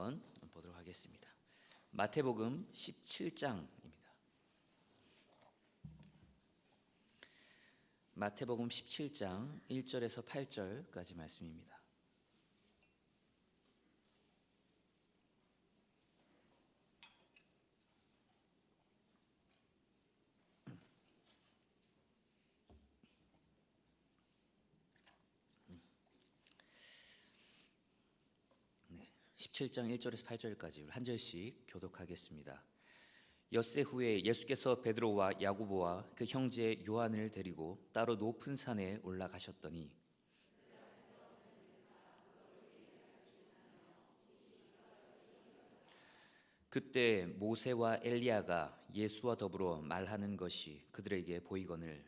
한번 보도록 하겠습니다. 마태복음 17장입니다. 마태복음 17장 1절에서 8절까지 말씀입니다. 네, 17장 1절에서 8절까지 한 절씩 교독하겠습니다. 엿새 후에 예수께서 베드로와 야고보와 그 형제 요한을 데리고 따로 높은 산에 올라가셨더니 그때 모세와 엘리야가 예수와 더불어 말하는 것이 그들에게 보이거늘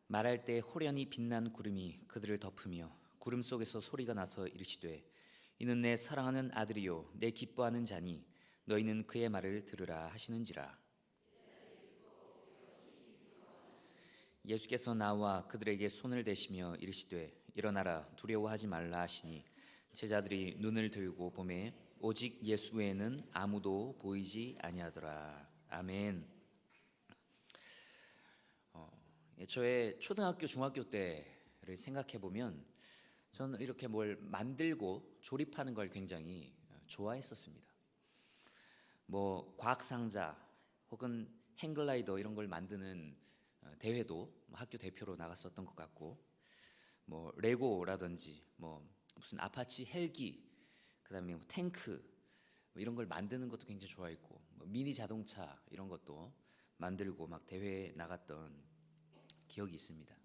말할 때 호련히 빛난 구름이 그들을 덮으며 구름 속에서 소리가 나서 이르시되 이는 내 사랑하는 아들이요 내 기뻐하는 자니 너희는 그의 말을 들으라 하시는지라. 예수께서 나와 그들에게 손을 대시며 이르시되 일어나라 두려워하지 말라 하시니 제자들이 눈을 들고 보매 오직 예수 외에는 아무도 보이지 아니하더라. 아멘. 저의 초등학교 중학교 때를 생각해 보면 저는 이렇게 뭘 만들고 조립하는 걸 굉장히 좋아했었습니다. 뭐 과학상자 혹은 행글라이더 이런 걸 만드는 대회도 학교 대표로 나갔었던 것 같고, 뭐 레고라든지 뭐 무슨 아파치 헬기, 그다음에 뭐 탱크 뭐 이런 걸 만드는 것도 굉장히 좋아했고, 뭐 미니 자동차 이런 것도 만들고 막 대회에 나갔던 기억이 있습니다.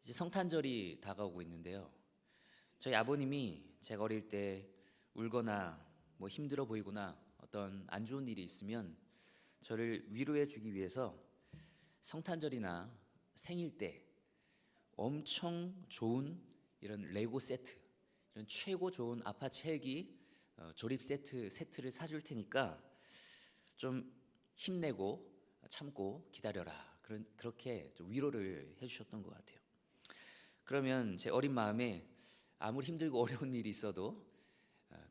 이제 성탄절이 다가오고 있는데요. 저희 아버님이 제가 어릴 때 울거나 뭐 힘들어 보이거나 어떤 안 좋은 일이 있으면 저를 위로해 주기 위해서 성탄절이나 생일 때 엄청 좋은 이런 레고 세트, 이런 최고 좋은 아파치 헬기 조립 세트를 사줄 테니까 좀 힘내고 참고 기다려라. 그렇게 좀 위로를 해주셨던 것 같아요. 그러면 제 어린 마음에 아무리 힘들고 어려운 일이 있어도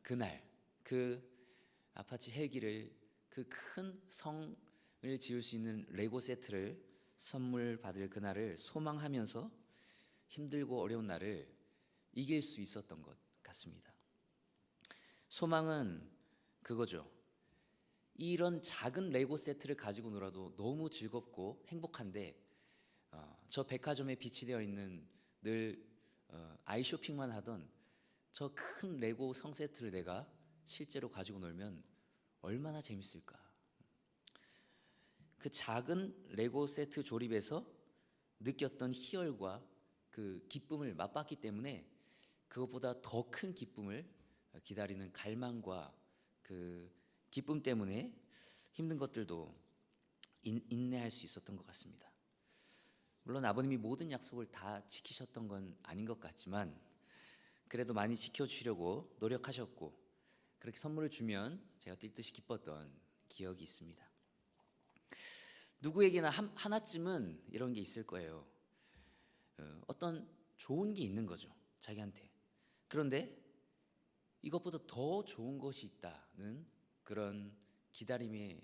그날 그 아파치 헬기를, 그 큰 성을 지을 수 있는 레고 세트를 선물 받을 그날을 소망하면서 힘들고 어려운 날을 이길 수 있었던 것 같습니다. 소망은 그거죠. 이런 작은 레고 세트를 가지고 놀아도 너무 즐겁고 행복한데 저 백화점에 비치되어 있는 늘 아이 쇼핑만 하던 저 큰 레고 성 세트를 내가 실제로 가지고 놀면 얼마나 재밌을까. 그 작은 레고 세트 조립에서 느꼈던 희열과 그 기쁨을 맛봤기 때문에 그것보다 더 큰 기쁨을 기다리는 갈망과 그 기쁨 때문에 힘든 것들도 인내할 수 있었던 것 같습니다. 물론 아버님이 모든 약속을 다 지키셨던 건 아닌 것 같지만 그래도 많이 지켜주시려고 노력하셨고, 그렇게 선물을 주면 제가 뛸 듯이 기뻤던 기억이 있습니다. 누구에게나 하나쯤은 이런 게 있을 거예요. 어떤 좋은 게 있는 거죠, 자기한테. 그런데 이것보다 더 좋은 것이 있다는 그런 기다림에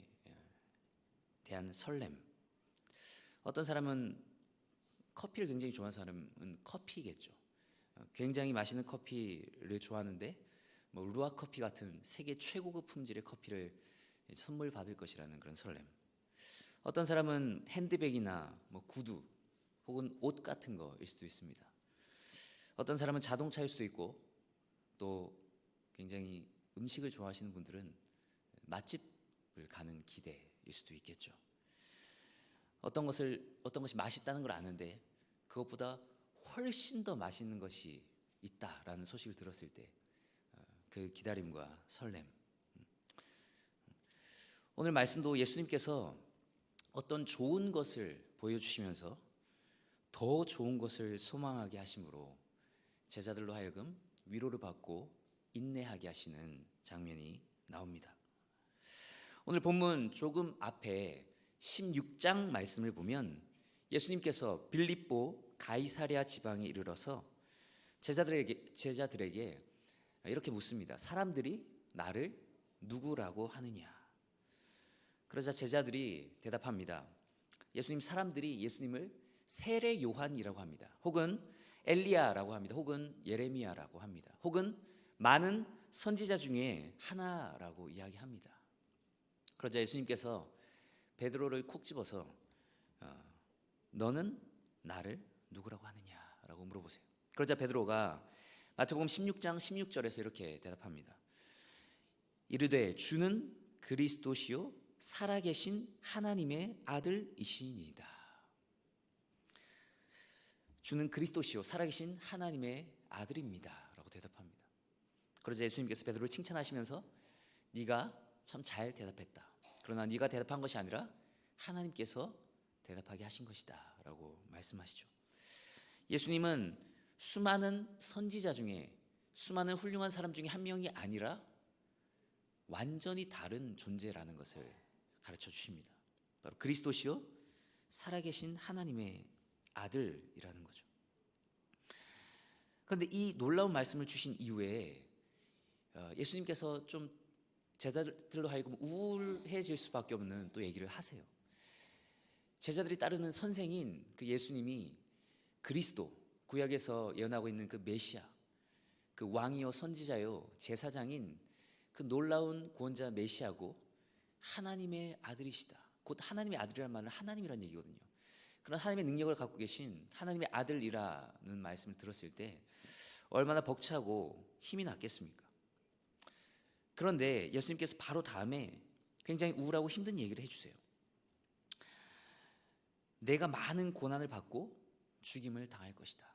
대한 설렘. 어떤 사람은 커피를 굉장히 좋아하는 사람은 커피겠죠. 굉장히 맛있는 커피를 좋아하는데 뭐 루아 커피 같은 세계 최고급 품질의 커피를 선물 받을 것이라는 그런 설렘. 어떤 사람은 핸드백이나 뭐 구두 혹은 옷 같은 거일 수도 있습니다. 어떤 사람은 자동차일 수도 있고, 또 굉장히 음식을 좋아하시는 분들은 맛집을 가는 기대일 수도 있겠죠. 어떤 것이 맛있다는 걸 아는데 그것보다 훨씬 더 맛있는 것이 있다라는 소식을 들었을 때 그 기다림과 설렘. 오늘 말씀도 예수님께서 어떤 좋은 것을 보여주시면서 더 좋은 것을 소망하게 하심으로 제자들로 하여금 위로를 받고 인내하게 하시는 장면이 나옵니다. 오늘 본문 조금 앞에 16장 말씀을 보면 예수님께서 빌립보 가이사랴 지방에 이르러서 제자들에게 이렇게 묻습니다. 사람들이 나를 누구라고 하느냐? 그러자 제자들이 대답합니다. 사람들이 예수님을 세례 요한이라고 합니다. 혹은 엘리야라고 합니다. 혹은 예레미야라고 합니다. 혹은 많은 선지자 중에 하나라고 이야기합니다. 그러자 예수님께서 베드로를 콕 집어서 너는 나를 누구라고 하느냐라고 물어보세요. 그러자 베드로가 마태복음 16장 16절에서 이렇게 대답합니다. 이르되 주는 그리스도시요 살아계신 하나님의 아들이시니이다. 주는 그리스도시요 살아계신 하나님의 아들입니다 라고 대답합니다. 그러자 예수님께서 베드로를 칭찬하시면서 네가 참 잘 대답했다. 그러나 네가 대답한 것이 아니라 하나님께서 대답하게 하신 것이다 라고 말씀하시죠. 예수님은 수많은 선지자 중에 수많은 훌륭한 사람 중에 한 명이 아니라 완전히 다른 존재라는 것을 가르쳐 주십니다. 바로 그리스도시요 살아계신 하나님의 아들이라는 거죠. 그런데 이 놀라운 말씀을 주신 이후에 예수님께서 좀 제자들로 하여금 우울해질 수밖에 없는 또 얘기를 하세요. 제자들이 따르는 선생인 그 예수님이 그리스도, 구약에서 예언하고 있는 그 메시아, 그 왕이요 선지자요 제사장인 그 놀라운 구원자 메시아고 하나님의 아들이시다. 곧 하나님의 아들이라는 말은 하나님이라는 얘기거든요. 그런 하나님의 능력을 갖고 계신 하나님의 아들이라는 말씀을 들었을 때 얼마나 벅차고 힘이 났겠습니까? 그런데 예수님께서 바로 다음에 굉장히 우울하고 힘든 얘기를 해주세요. 내가 많은 고난을 받고 죽임을 당할 것이다.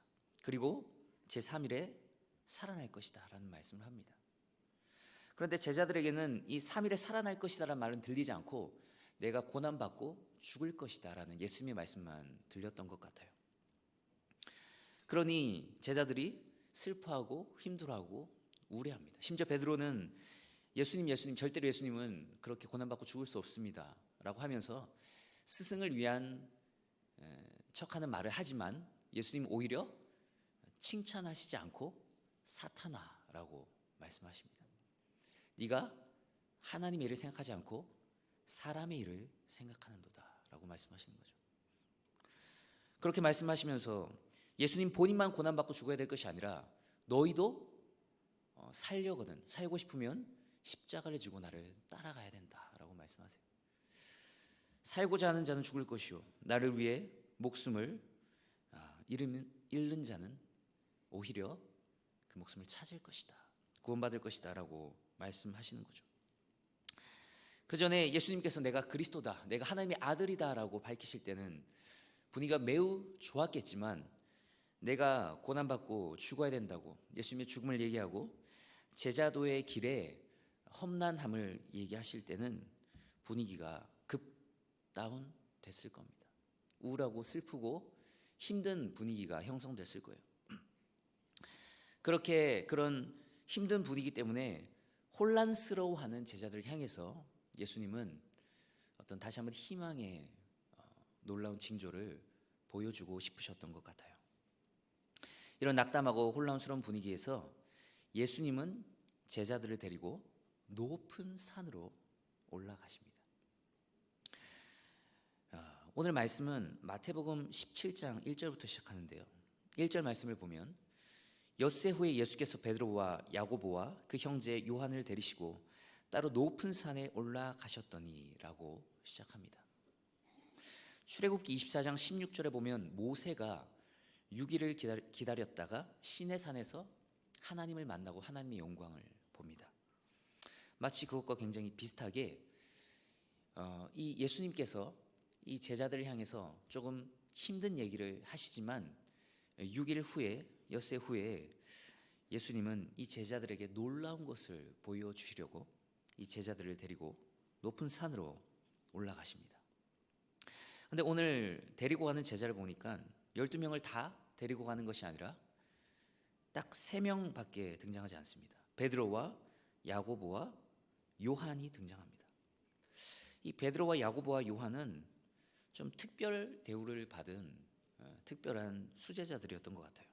그리고 제3일에 살아날 것이다 라는 말씀을 합니다. 그런데 제자들에게는 이 3일에 살아날 것이다 라는 말은 들리지 않고 내가 고난받고 죽을 것이다 라는 예수님의 말씀만 들렸던 것 같아요. 그러니 제자들이 슬퍼하고 힘들어하고 우울해합니다. 심지어 베드로는 예수님 절대로 예수님은 그렇게 고난받고 죽을 수 없습니다 라고 하면서 스승을 위한 척하는 말을 하지만 예수님 오히려 칭찬하시지 않고 사탄아라고 말씀하십니다. 네가 하나님의 일을 생각하지 않고 사람의 일을 생각하는도다 라고 말씀하시는 거죠. 그렇게 말씀하시면서 예수님 본인만 고난받고 죽어야 될 것이 아니라 너희도 살고 싶으면 십자가를 지고 나를 따라가야 된다라고 말씀하세요. 살고자 하는 자는 죽을 것이요 나를 위해 목숨을 잃는 자는 오히려 그 목숨을 찾을 것이다. 구원받을 것이다 라고 말씀하시는 거죠. 그 전에 예수님께서 내가 그리스도다, 내가 하나님의 아들이다 라고 밝히실 때는 분위기가 매우 좋았겠지만 내가 고난받고 죽어야 된다고 예수님의 죽음을 얘기하고 제자도의 길에 험난함을 얘기하실 때는 분위기가 급 다운됐을 겁니다. 우울하고 슬프고 힘든 분위기가 형성됐을 거예요. 그런 힘든 분위기 때문에 혼란스러워하는 제자들을 향해서 예수님은 다시 한번 희망의 놀라운 징조를 보여주고 싶으셨던 것 같아요. 이런 낙담하고 혼란스러운 분위기에서 예수님은 제자들을 데리고 높은 산으로 올라가십니다. 오늘 말씀은 마태복음 17장 1절부터 시작하는데요. 1절 말씀을 보면 엿새 후에 예수께서 베드로와 야고보와 그 형제 요한을 데리시고 따로 높은 산에 올라가셨더니 라고 시작합니다. 출애굽기 24장 16절에 보면 모세가 6일을 기다렸다가 시내산에서 하나님을 만나고 하나님의 영광을 봅니다. 마치 그것과 굉장히 비슷하게 이 예수님께서 이 제자들을 향해서 조금 힘든 얘기를 하시지만 6일 후에 엿새 후에 예수님은 이 제자들에게 놀라운 것을 보여주시려고 이 제자들을 데리고 높은 산으로 올라가십니다. 그런데 오늘 데리고 가는 제자를 보니까 12명을 다 데리고 가는 것이 아니라 딱 3명밖에 등장하지 않습니다. 베드로와 야고보와 요한이 등장합니다. 이 베드로와 야고보와 요한은 좀 특별 대우를 받은 특별한 수제자들이었던 것 같아요.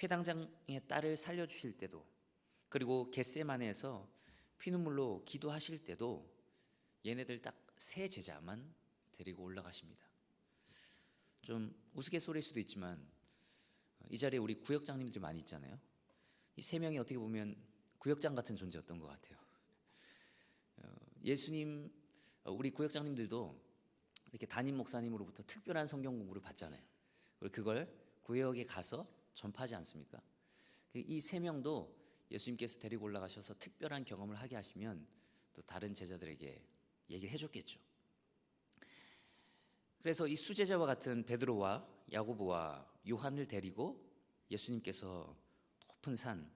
회당장의 딸을 살려주실 때도, 그리고 겟세마네에서 피눈물로 기도하실 때도 얘네들 딱 세 제자만 데리고 올라가십니다. 좀 우스갯소리일 수도 있지만 이 자리에 우리 구역장님들이 많이 있잖아요. 이 세 명이 어떻게 보면 구역장 같은 존재였던 것 같아요. 예수님, 우리 구역장님들도 이렇게 담임 목사님으로부터 특별한 성경 공부를 받잖아요. 그리고 그걸 구역에 가서 전파하지 않습니까? 이 세 명도 예수님께서 데리고 올라가셔서 특별한 경험을 하게 하시면 또 다른 제자들에게 얘기를 해줬겠죠. 그래서 이 수제자와 같은 베드로와 야고보와 요한을 데리고 예수님께서 높은 산,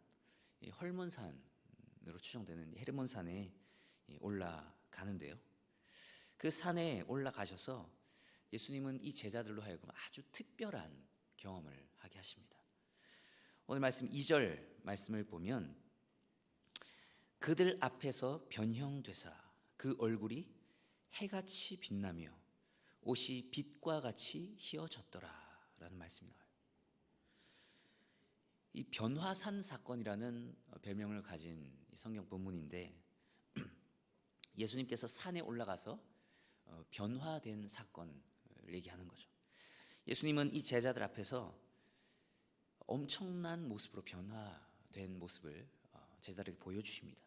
헐몬산으로 추정되는 헤르몬산에 올라가는데요. 그 산에 올라가셔서 예수님은 이 제자들로 하여금 아주 특별한 경험을 하게 하십니다. 오늘 말씀 2절 말씀을 보면 그들 앞에서 변형되사 그 얼굴이 해같이 빛나며 옷이 빛과 같이 휘어졌더라 라는 말씀이 나와요. 이 변화산 사건이라는 별명을 가진 성경 본문인데 예수님께서 산에 올라가서 변화된 사건을 얘기하는 거죠. 예수님은 이 제자들 앞에서 엄청난 모습으로 변화된 모습을 제자들에게 보여주십니다.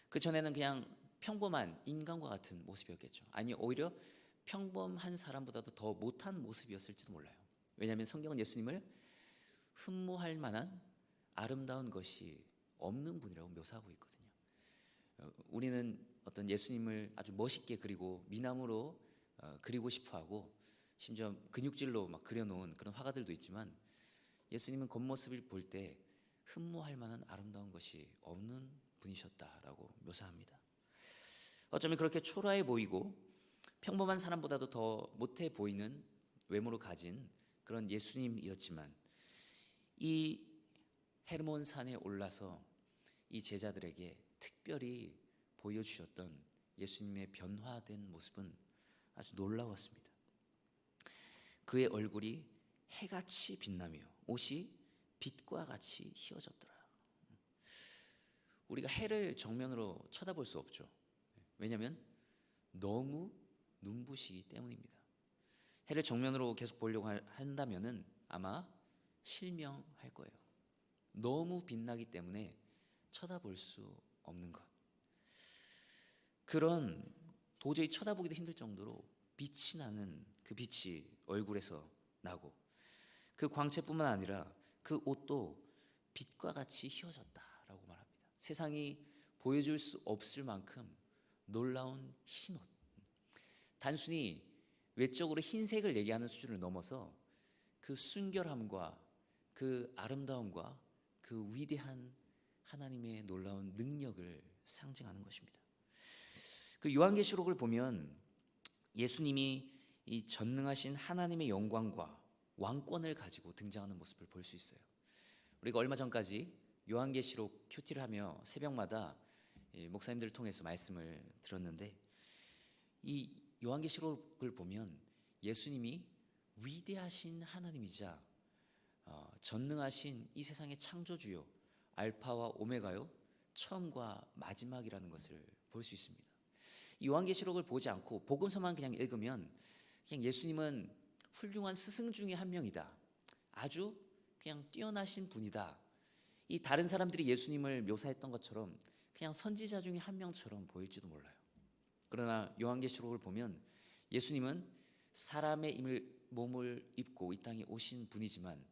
그 전에는 그냥 평범한 인간과 같은 모습이었겠죠. 아니 오히려 평범한 사람보다도 더 못한 모습이었을지도 몰라요. 왜냐하면 성경은 예수님을 흠모할 만한 아름다운 것이 없는 분이라고 묘사하고 있거든요. 우리는 어떤 예수님을 아주 멋있게 그리고 미남으로 그리고 싶어하고 심지어 근육질로 막 그려놓은 그런 화가들도 있지만 예수님은 겉모습을 볼 때 흠모할 만한 아름다운 것이 없는 분이셨다라고 묘사합니다. 어쩌면 그렇게 초라해 보이고 평범한 사람보다도 더 못해 보이는 외모를 가진 그런 예수님이었지만 이 헤르몬산에 올라서 이 제자들에게 특별히 보여주셨던 예수님의 변화된 모습은 아주 놀라웠습니다. 그의 얼굴이 해같이 빛나며 옷이 빛과 같이 휘어졌더라. 우리가 해를 정면으로 쳐다볼 수 없죠. 왜냐하면 너무 눈부시기 때문입니다. 해를 정면으로 계속 보려고 한다면은 아마 실명할 거예요. 너무 빛나기 때문에 쳐다볼 수 없는 것. 그런 도저히 쳐다보기도 힘들 정도로 빛이 나는 그 빛이 얼굴에서 나고 그 광채뿐만 아니라 그 옷도 빛과 같이 휘어졌다라고 말합니다. 세상이 보여줄 수 없을 만큼 놀라운 흰옷. 단순히 외적으로 흰색을 얘기하는 수준을 넘어서 그 순결함과 그 아름다움과 그 위대한 하나님의 놀라운 능력을 상징하는 것입니다. 그 요한계시록을 보면 예수님이 이 전능하신 하나님의 영광과 왕권을 가지고 등장하는 모습을 볼 수 있어요. 우리가 얼마 전까지 요한계시록 큐티를 하며 새벽마다 목사님들을 통해서 말씀을 들었는데 이 요한계시록을 보면 예수님이 위대하신 하나님이자 전능하신 이 세상의 창조주요 알파와 오메가요 처음과 마지막이라는 것을 볼 수 있습니다. 이 요한계시록을 보지 않고 복음서만 그냥 읽으면 그냥 예수님은 훌륭한 스승 중에 한 명이다. 아주 그냥 뛰어나신 분이다. 이 다른 사람들이 예수님을 묘사했던 것처럼 그냥 선지자 중에 한 명처럼 보일지도 몰라요. 그러나 요한계시록을 보면 예수님은 사람의 몸을 입고 이 땅에 오신 분이지만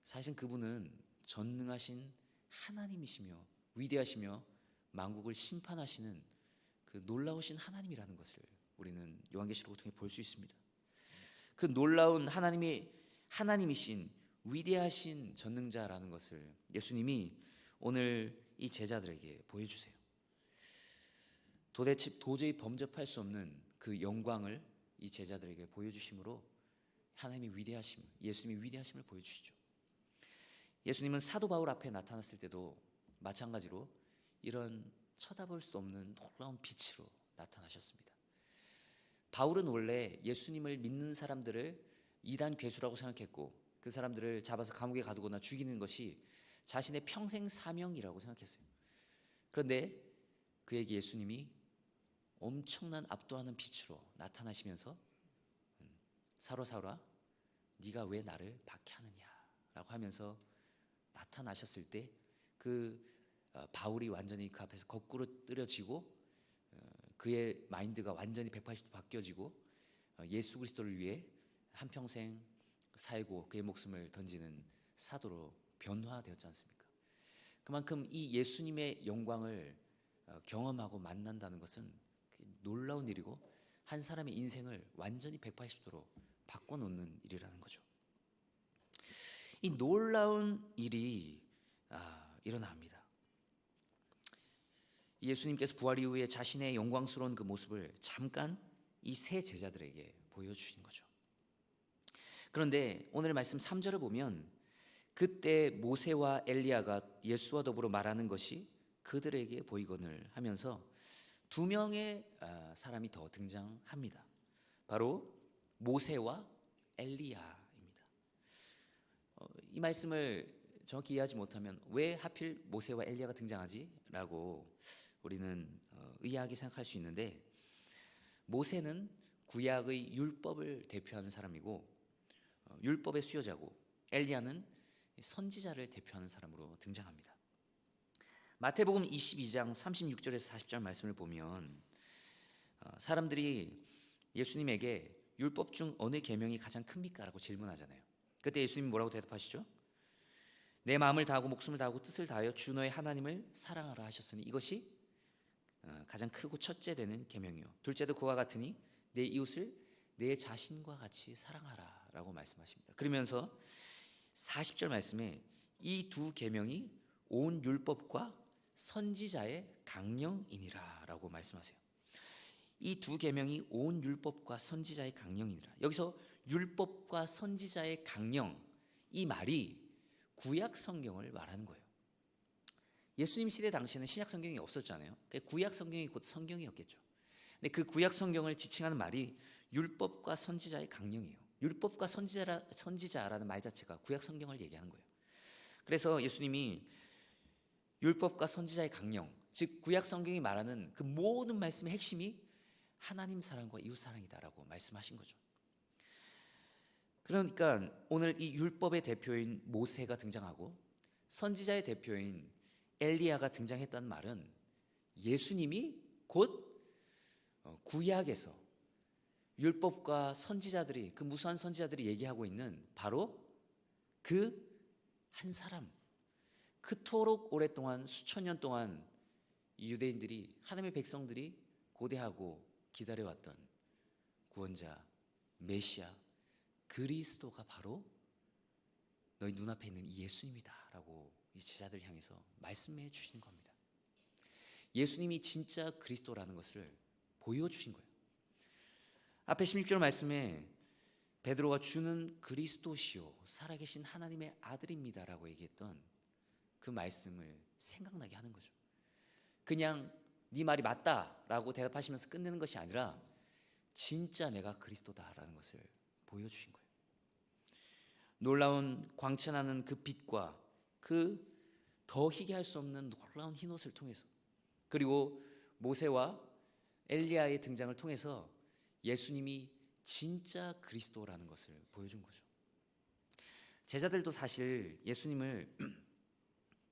사실 그분은 전능하신 하나님이시며 위대하시며 만국을 심판하시는 그 놀라우신 하나님이라는 것을 우리는 요한계시록을 통해 볼 수 있습니다. 그 놀라운 하나님이신 위대하신 전능자라는 것을 예수님이 오늘 이 제자들에게 보여주세요. 도저히 범접할 수 없는 그 영광을 이 제자들에게 보여주심으로 하나님의 위대하심, 예수님의 위대하심을 보여주시죠. 예수님은 사도 바울 앞에 나타났을 때도 마찬가지로 이런 쳐다볼 수 없는 놀라운 빛으로 나타나셨습니다. 바울은 원래 예수님을 믿는 사람들을 이단 괴수라고 생각했고 그 사람들을 잡아서 감옥에 가두거나 죽이는 것이 자신의 평생 사명이라고 생각했어요. 그런데 그에게 예수님이 엄청난 압도하는 빛으로 나타나시면서 사로사로라 네가 왜 나를 박해하느냐라고 하면서 나타나셨을 때 그 바울이 완전히 그 앞에서 거꾸로 뜨려지고 그의 마인드가 완전히 180도 바뀌어지고 예수 그리스도를 위해 한평생 살고 그의 목숨을 던지는 사도로 변화되었지 않습니까? 그만큼 이 예수님의 영광을 경험하고 만난다는 것은 놀라운 일이고 한 사람의 인생을 완전히 180도로 바꿔놓는 일이라는 거죠. 이 놀라운 일이 일어납니다. 예수님께서 부활 이후에 자신의 영광스러운 그 모습을 잠깐 이 세 제자들에게 보여주신 거죠. 그런데 오늘 말씀 3절을 보면 그때 모세와 엘리야가 예수와 더불어 말하는 것이 그들에게 보이거늘 하면서 두 명의 사람이 더 등장합니다. 바로 모세와 엘리야입니다. 이 말씀을 정확히 이해하지 못하면 왜 하필 모세와 엘리야가 등장하지? 라고 우리는 의아하게 생각할 수 있는데 모세는 구약의 율법을 대표하는 사람이고 율법의 수요자고 엘리야는 선지자를 대표하는 사람으로 등장합니다. 마태복음 22장 36절에서 40절 말씀을 보면 사람들이 예수님에게 율법 중 어느 계명이 가장 큽니까? 라고 질문하잖아요. 그때 예수님이 뭐라고 대답하시죠? 내 마음을 다하고 목숨을 다하고 뜻을 다하여 주 너의 하나님을 사랑하라 하셨으니 이것이 가장 크고 첫째 되는 계명이요 둘째도 그와 같으니 내 이웃을 내 자신과 같이 사랑하라 라고 말씀하십니다. 그러면서 40절 말씀에 이 두 계명이 온 율법과 선지자의 강령이니라 라고 말씀하세요. 이 두 계명이 온 율법과 선지자의 강령이니라. 여기서 율법과 선지자의 강령, 이 말이 구약 성경을 말하는 거예요. 예수님 시대 당시에는 신약 성경이 없었잖아요. 구약 성경이 곧 성경이었겠죠. 근데 그 구약 성경을 지칭하는 말이 율법과 선지자의 강령이에요. 율법과 선지자라는 말 자체가 구약 성경을 얘기하는 거예요. 그래서 예수님이 율법과 선지자의 강령, 즉 구약 성경이 말하는 그 모든 말씀의 핵심이 하나님 사랑과 이웃 사랑이다라고 말씀하신 거죠. 그러니까 오늘 이 율법의 대표인 모세가 등장하고 선지자의 대표인 엘리야가 등장했다는 말은 예수님이 곧 구약에서 율법과 선지자들이 그 무수한 선지자들이 얘기하고 있는 바로 그 한 사람, 그토록 오랫동안 수천 년 동안 유대인들이 하나님의 백성들이 고대하고 기다려왔던 구원자 메시아 그리스도가 바로 너희 눈앞에 있는 이 예수님이다 라고 이 제자들 향해서 말씀해 주신 겁니다. 예수님이 진짜 그리스도라는 것을 보여주신 거예요. 앞에 16절 말씀에 베드로가 주는 그리스도시요 살아계신 하나님의 아들입니다 라고 얘기했던 그 말씀을 생각나게 하는 거죠. 그냥 네 말이 맞다 라고 대답하시면서 끝내는 것이 아니라 진짜 내가 그리스도다라는 것을 보여주신 거예요. 놀라운 광채나는 그 빛과 그 더 희귀할 수 없는 놀라운 흰옷을 통해서 그리고 모세와 엘리야의 등장을 통해서 예수님이 진짜 그리스도라는 것을 보여준 거죠. 제자들도 사실 예수님을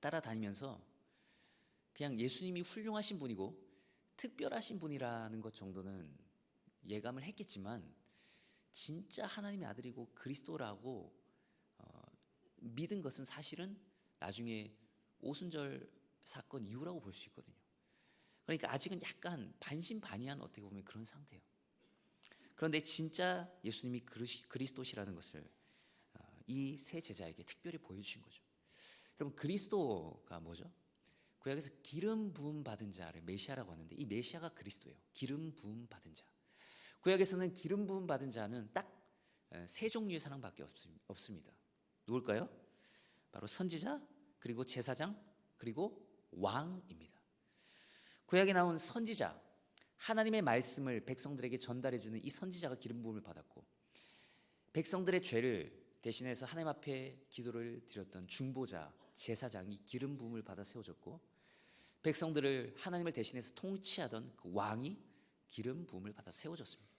따라다니면서 그냥 예수님이 훌륭하신 분이고 특별하신 분이라는 것 정도는 예감을 했겠지만 진짜 하나님의 아들이고 그리스도라고 믿은 것은 사실은 나중에 오순절 사건 이후라고 볼 수 있거든요. 그러니까 아직은 약간 반신반의한 어떻게 보면 그런 상태예요. 그런데 진짜 예수님이 그리스도시라는 것을 이 세 제자에게 특별히 보여주신 거죠. 여러분 그리스도가 뭐죠? 구약에서 기름 부음 받은 자를 메시아라고 하는데 이 메시아가 그리스도예요. 기름 부음 받은 자. 구약에서는 기름 부음 받은 자는 딱 세 종류의 사람밖에 없습니다. 누굴까요? 바로 선지자, 그리고 제사장, 그리고 왕입니다. 구약에 나온 선지자, 하나님의 말씀을 백성들에게 전달해주는 이 선지자가 기름 부음을 받았고, 백성들의 죄를 대신해서 하나님 앞에 기도를 드렸던 중보자, 제사장이 기름 부음을 받아 세워졌고, 백성들을 하나님을 대신해서 통치하던 그 왕이 기름 부음을 받아 세워졌습니다.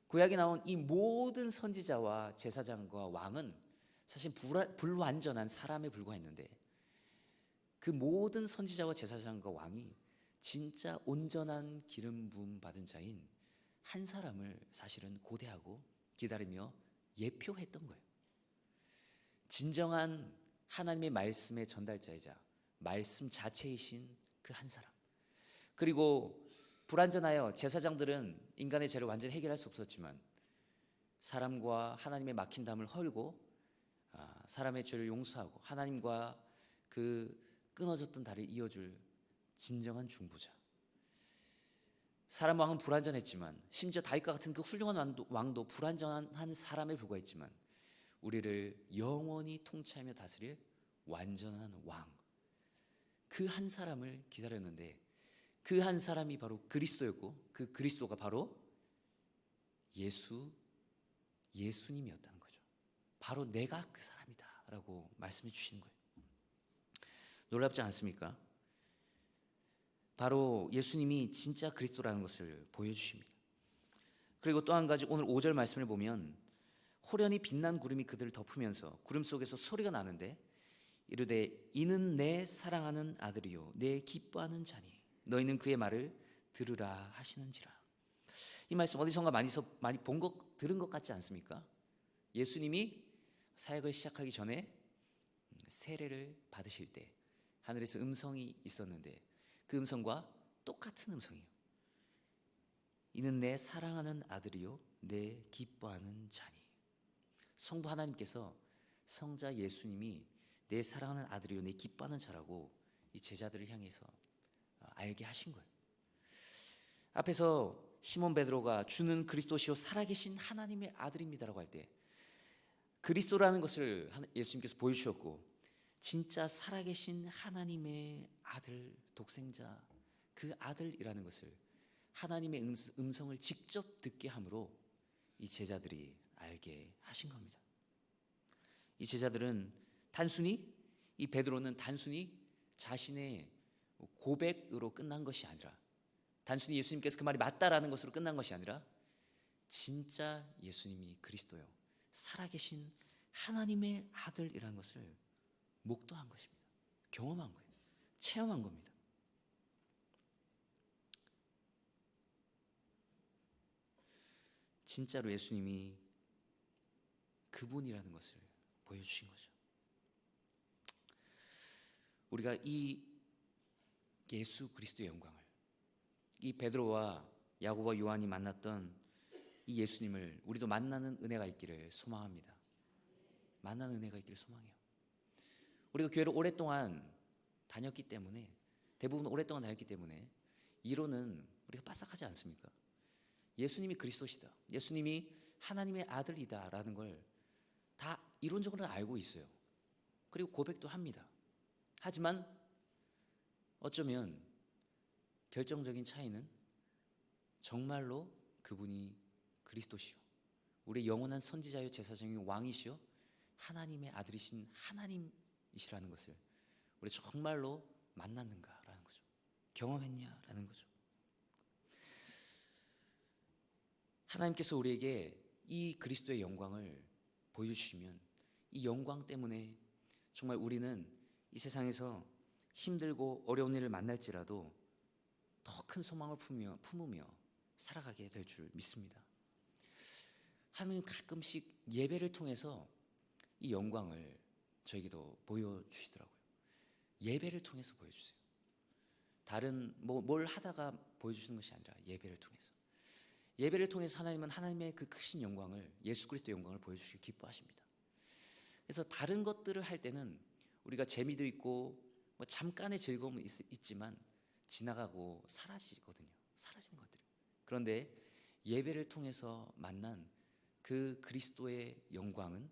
구약에 나온 이 모든 선지자와 제사장과 왕은 사실 불완전한 사람에 불과했는데, 그 모든 선지자와 제사장과 왕이 진짜 온전한 기름 부음 받은 자인 한 사람을 사실은 고대하고 기다리며 예표했던 거예요. 진정한 하나님의 말씀의 전달자이자 말씀 자체이신 그 한 사람. 그리고 불완전하여 제사장들은 인간의 죄를 완전히 해결할 수 없었지만 사람과 하나님의 막힌 담을 헐고 사람의 죄를 용서하고 하나님과 그 끊어졌던 다리를 이어줄 진정한 중보자. 사람 왕은 불완전했지만, 심지어 다윗과 같은 그 훌륭한 왕도 불완전한 사람에 불과했지만 우리를 영원히 통치하며 다스릴 완전한 왕, 그 한 사람을 기다렸는데, 그 한 사람이 바로 그리스도였고, 그 그리스도가 바로 예수님이었다는 거죠. 바로 내가 그 사람이다 라고 말씀해 주시는 거예요. 놀랍지 않습니까? 바로 예수님이 진짜 그리스도라는 것을 보여주십니다. 그리고 또 한 가지, 오늘 5절 말씀을 보면 호련히 빛난 구름이 그들을 덮으면서 구름 속에서 소리가 나는데 이르되 이는 내 사랑하는 아들이요 내 기뻐하는 자니 너희는 그의 말을 들으라 하시는지라. 이 말씀 어디선가 많이 들은 것 같지 않습니까? 예수님이 사역을 시작하기 전에 세례를 받으실 때 하늘에서 음성이 있었는데 그 음성과 똑같은 음성이에요. 이는 내 사랑하는 아들이요 내 기뻐하는 자니. 성부 하나님께서 성자 예수님이 내 사랑하는 아들이요 내 기뻐하는 자라고 이 제자들을 향해서 알게 하신 거예요. 앞에서 시몬 베드로가 주는 그리스도시요 살아계신 하나님의 아들입니다라고 할 때 그리스도라는 것을 예수님께서 보여주셨고, 진짜 살아계신 하나님의 아들, 독생자, 그 아들이라는 것을 하나님의 음성을 직접 듣게 함으로 이 제자들이 알게 하신 겁니다. 이 제자들은 이 베드로는 단순히 자신의 고백으로 끝난 것이 아니라, 단순히 예수님께서 그 말이 맞다라는 것으로 끝난 것이 아니라 진짜 예수님이 그리스도요 살아계신 하나님의 아들이라는 것을 목도한 것입니다. 경험한 거예요. 체험한 겁니다. 진짜로 예수님이 그분이라는 것을 보여주신 거죠. 우리가 이 예수 그리스도의 영광을, 이 베드로와 야고보와 요한이 만났던 이 예수님을 우리도 만나는 은혜가 있기를 소망합니다. 만나는 은혜가 있기를 소망해요. 우리가 교회를 오랫동안 다녔기 때문에, 대부분 오랫동안 다녔기 때문에 이론은 우리가 빠삭하지 않습니까? 예수님이 그리스도시다, 예수님이 하나님의 아들이다라는 걸 다 이론적으로는 알고 있어요. 그리고 고백도 합니다. 하지만 어쩌면 결정적인 차이는 정말로 그분이 그리스도시요 우리 영원한 선지자요 제사장이요 왕이시요 하나님의 아들이신 하나님이시라는 것을 우리 정말로 만났는가라는 거죠. 경험했냐라는 거죠. 하나님께서 우리에게 이 그리스도의 영광을 보여주시면 이 영광 때문에 정말 우리는 이 세상에서 힘들고 어려운 일을 만날지라도 더 큰 소망을 품으며 살아가게 될 줄 믿습니다. 하나님 가끔씩 예배를 통해서 이 영광을 저에게도 보여주시더라고요. 예배를 통해서 보여주세요. 다른 뭘 하다가 보여주시는 것이 아니라 예배를 통해서. 예배를 통해서 하나님은 하나님의 그 크신 영광을, 예수 그리스도의 영광을 보여주시길 기뻐하십니다. 그래서 다른 것들을 할 때는 우리가 재미도 있고 잠깐의 즐거움은 있지만 지나가고 사라지거든요. 사라지는 것들이. 그런데 예배를 통해서 만난 그 그리스도의 영광은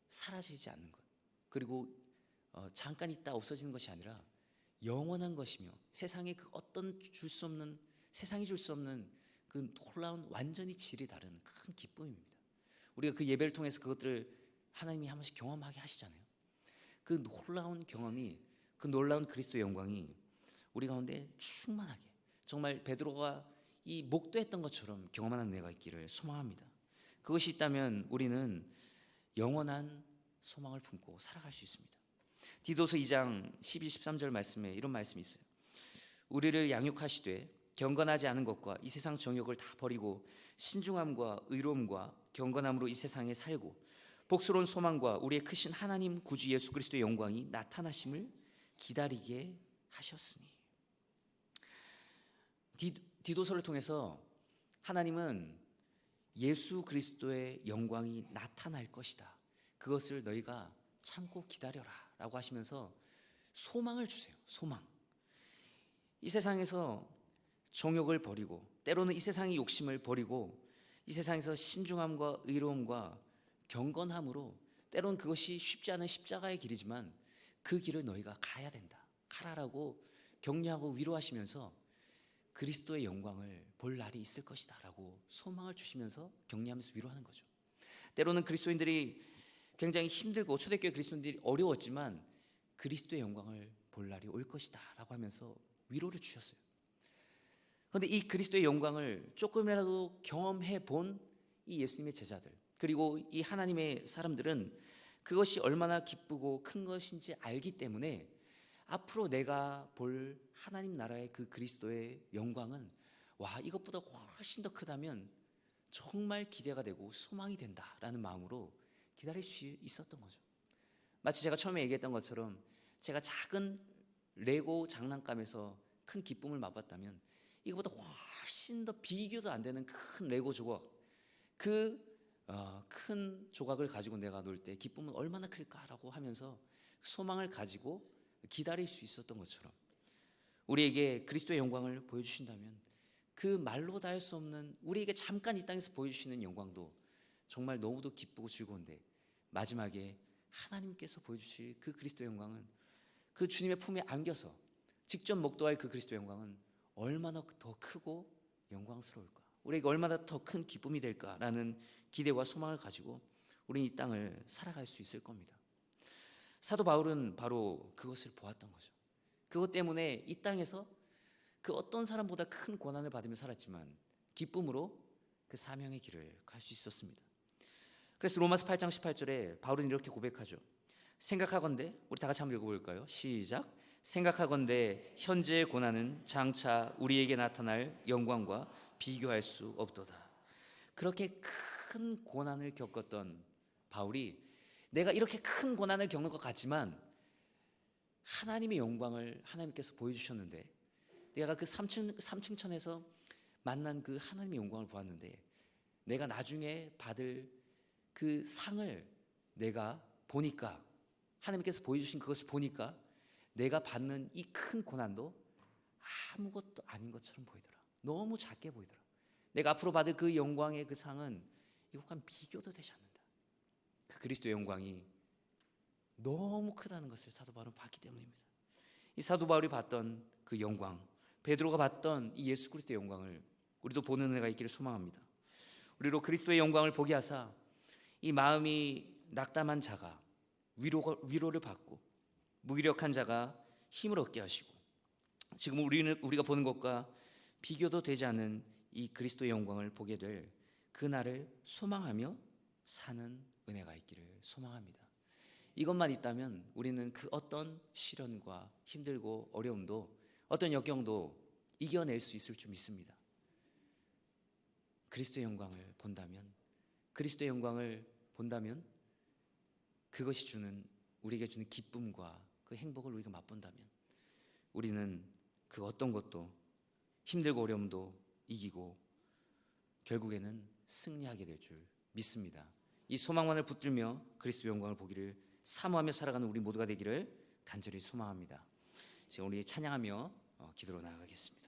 사라지지 않는 것, 그리고 잠깐 있다 없어지는 것이 아니라 영원한 것이며 세상에 그 어떤 줄 수 없는, 세상이 줄 수 없는 그 놀라운 완전히 질이 다른 큰 기쁨입니다. 우리가 그 예배를 통해서 그것들을 하나님이 한 번씩 경험하게 하시잖아요. 그 놀라운 경험이, 그 놀라운 그리스도의 영광이 우리 가운데 충만하게, 정말 베드로가 이 목도했던 것처럼 경험하는 은혜가 있기를 소망합니다. 그것이 있다면 우리는 영원한 소망을 품고 살아갈 수 있습니다. 디도서 2장 12, 13절 말씀에 이런 말씀이 있어요. 우리를 양육하시되 경건하지 않은 것과 이 세상 정욕을 다 버리고 신중함과 의로움과 경건함으로 이 세상에 살고 복스러운 소망과 우리의 크신 하나님 구주 예수 그리스도의 영광이 나타나심을 기다리게 하셨으니. 디도서를 통해서 하나님은 예수 그리스도의 영광이 나타날 것이다, 그것을 너희가 참고 기다려라 라고 하시면서 소망을 주세요. 소망. 이 세상에서 정욕을 버리고, 때로는 이 세상의 욕심을 버리고, 이 세상에서 신중함과 의로움과 경건함으로, 때로는 그것이 쉽지 않은 십자가의 길이지만 그 길을 너희가 가야 된다, 가라라고 격려하고 위로하시면서 그리스도의 영광을 볼 날이 있을 것이다 라고 소망을 주시면서 격려하면서 위로하는 거죠. 때로는 그리스도인들이 굉장히 힘들고 초대교회 그리스도인들이 어려웠지만 그리스도의 영광을 볼 날이 올 것이다 라고 하면서 위로를 주셨어요. 그런데 이 그리스도의 영광을 조금이라도 경험해 본 이 예수님의 제자들, 그리고 이 하나님의 사람들은 그것이 얼마나 기쁘고 큰 것인지 알기 때문에 앞으로 내가 볼 하나님 나라의 그 그리스도의 영광은, 와, 이것보다 훨씬 더 크다면 정말 기대가 되고 소망이 된다라는 마음으로 기다릴 수 있었던 거죠. 마치 제가 처음에 얘기했던 것처럼 제가 작은 레고 장난감에서 큰 기쁨을 맛봤다면 이것보다 훨씬 더 비교도 안 되는 큰 레고 조각, 그 큰 조각을 가지고 내가 놀 때 기쁨은 얼마나 클까라고 하면서 소망을 가지고 기다릴 수 있었던 것처럼, 우리에게 그리스도의 영광을 보여주신다면 그 말로 다 할 수 없는, 우리에게 잠깐 이 땅에서 보여주시는 영광도 정말 너무도 기쁘고 즐거운데, 마지막에 하나님께서 보여주실 그 그리스도의 영광은, 그 주님의 품에 안겨서 직접 목도할 그 그리스도의 영광은 얼마나 더 크고 영광스러울까, 우리에게 얼마나 더 큰 기쁨이 될까라는 기대와 소망을 가지고 우리는 이 땅을 살아갈 수 있을 겁니다. 사도 바울은 바로 그것을 보았던 거죠. 그것 때문에 이 땅에서 그 어떤 사람보다 큰 고난을 받으며 살았지만 기쁨으로 그 사명의 길을 갈 수 있었습니다. 그래서 로마서 8장 18절에 바울은 이렇게 고백하죠. 생각하건대, 우리 다 같이 한번 읽어볼까요? 시작. 생각하건대 현재의 고난은 장차 우리에게 나타날 영광과 비교할 수 없도다. 그렇게 큰 고난을 겪었던 바울이, 내가 이렇게 큰 고난을 겪는 것 같지만 하나님의 영광을 하나님께서 보여주셨는데, 내가 그 삼층천에서 만난 그 하나님의 영광을 보았는데, 내가 나중에 받을 그 상을 내가 보니까, 하나님께서 보여주신 그것을 보니까 내가 받는 이 큰 고난도 아무것도 아닌 것처럼 보이더라. 너무 작게 보이더라. 내가 앞으로 받을 그 영광의 그 상은 이것과 비교도 되지 않는다. 그 그리스도의 영광이 너무 크다는 것을 사도 바울은 봤기 때문입니다. 이 사도 바울이 봤던 그 영광, 베드로가 봤던 이 예수 그리스도의 영광을 우리도 보는 은혜가 있기를 소망합니다. 우리로 그리스도의 영광을 보게 하사 이 마음이 낙담한 자가 위로를 받고, 무기력한 자가 힘을 얻게 하시고, 지금 우리가 보는 것과 비교도 되지 않은 이 그리스도의 영광을 보게 될 그날을 소망하며 사는 은혜가 있기를 소망합니다. 이것만 있다면 우리는 그 어떤 시련과 힘들고 어려움도, 어떤 역경도 이겨낼 수 있을 줄 믿습니다. 그리스도의 영광을 본다면, 그리스도의 영광을 본다면 그것이 우리에게 주는 기쁨과 그 행복을 우리가 맛본다면 우리는 그 어떤 것도, 힘들고 어려움도 이기고 결국에는 승리하게 될 줄 믿습니다. 이 소망만을 붙들며 그리스도의 영광을 보기를 사모하며 살아가는 우리 모두가 되기를 간절히 소망합니다. 이제 우리 찬양하며 기도로 나아가겠습니다.